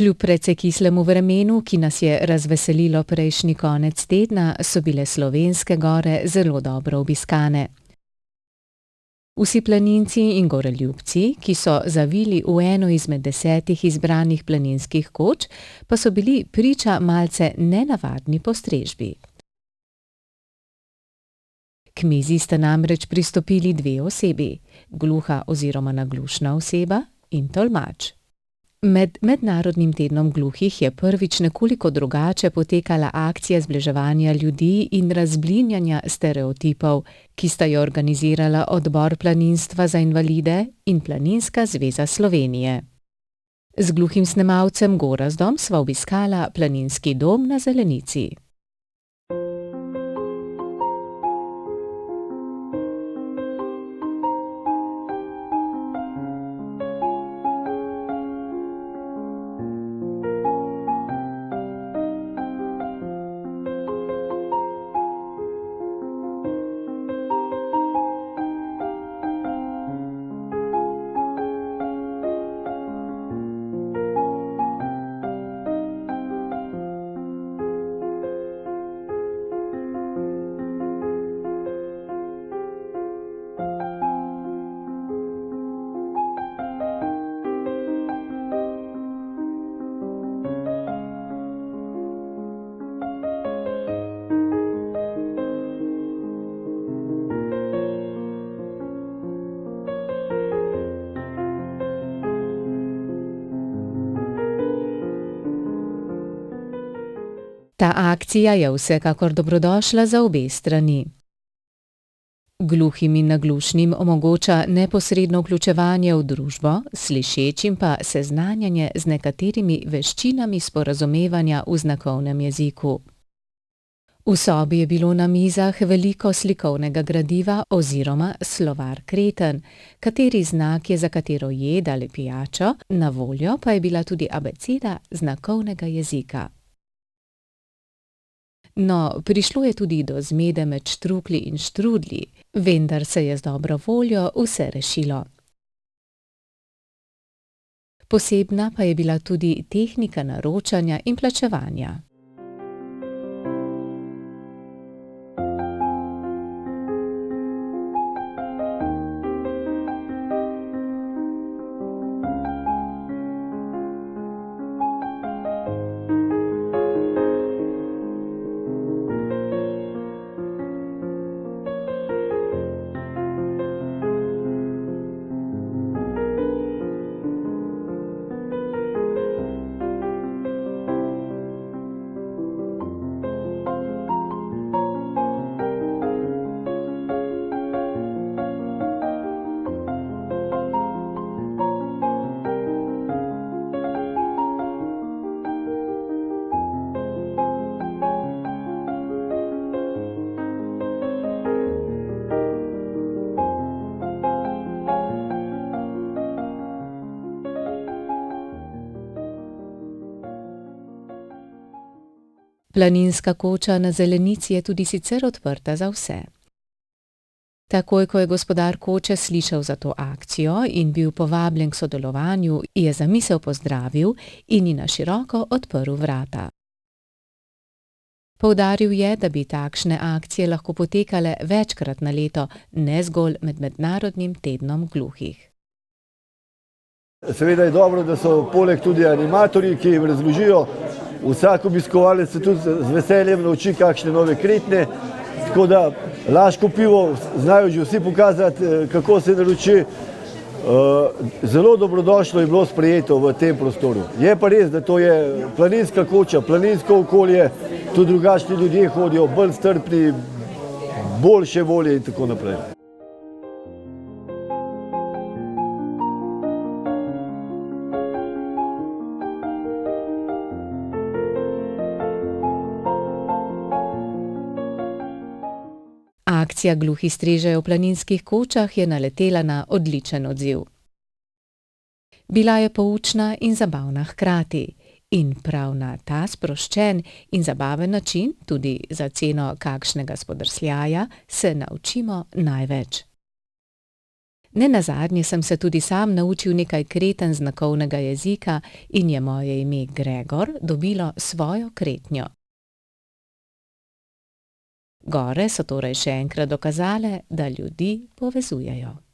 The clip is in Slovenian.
Kljub precej kislemu vremenu, ki nas je razveselilo prejšnji konec tedna, so bile slovenske gore zelo dobro obiskane. Vsi planinci in goreljubci, ki so zavili v eno izmed 10 izbranih planinskih koč, pa so bili priča malce nenavadni postrežbi. K mizi sta namreč pristopili 2 osebi, gluha oziroma naglušna oseba in tolmač. Med Mednarodnim tednom gluhih je prvič nekoliko drugače potekala akcija zbliževanja ljudi in razblinjanja stereotipov, ki sta jo organizirala Odbor planinstva za invalide in Planinska zveza Slovenije. Z gluhim snemalcem Gorazdom sva obiskala planinski dom na Zelenici. Ta akcija je vsekakor dobrodošla za obe strani. Gluhim in naglušnim omogoča neposredno vključevanje v družbo, slišečim pa seznanjanje z nekaterimi veščinami sporazumevanja v znakovnem jeziku. V sobi je bilo na mizah veliko slikovnega gradiva oziroma slovar kreten, kateri znak je za katero jed ali pijačo, na voljo pa je bila tudi abeceda znakovnega jezika. No, prišlo je tudi do zmede med štruklji in štrudlji, vendar se je z dobro voljo vse rešilo. Posebna pa je bila tudi tehnika naročanja in plačevanja. Planinska koča na Zelenici je tudi sicer odprta za vse. Takoj, ko je gospodar koče slišal za to akcijo in bil povabljen k sodelovanju, je zamisel pozdravil in ji na široko odprl vrata. Poudaril je, da bi takšne akcije lahko potekale večkrat na leto, ne zgolj med Mednarodnim tednom gluhih. Seveda je dobro, da so poleg tudi animatorji, ki jim razložijo. Vsak obiskovalec se tudi z veseljem nauči kakšne nove kretnje, tako da Laško pivo znajo že vsi pokazati, kako se naroči. Zelo dobrodošlo je bilo sprejeto v tem prostoru. Je pa res, da to je planinska koča, planinsko okolje, tudi drugačni ljudje hodijo, bolj strpni, boljše volje in tako naprej. Akcija Gluhi strežejo v planinskih kočah je naletela na odličen odziv. Bila je poučna in zabavna hkrati. In prav na ta sproščen in zabaven način, tudi za ceno kakšnega spodrsljaja, se naučimo največ. Nenazadnje sem se tudi sam naučil nekaj kreten znakovnega jezika in je moje ime Gregor dobilo svojo kretnjo. Gore so torej še enkrat dokazale, da ljudi povezujejo.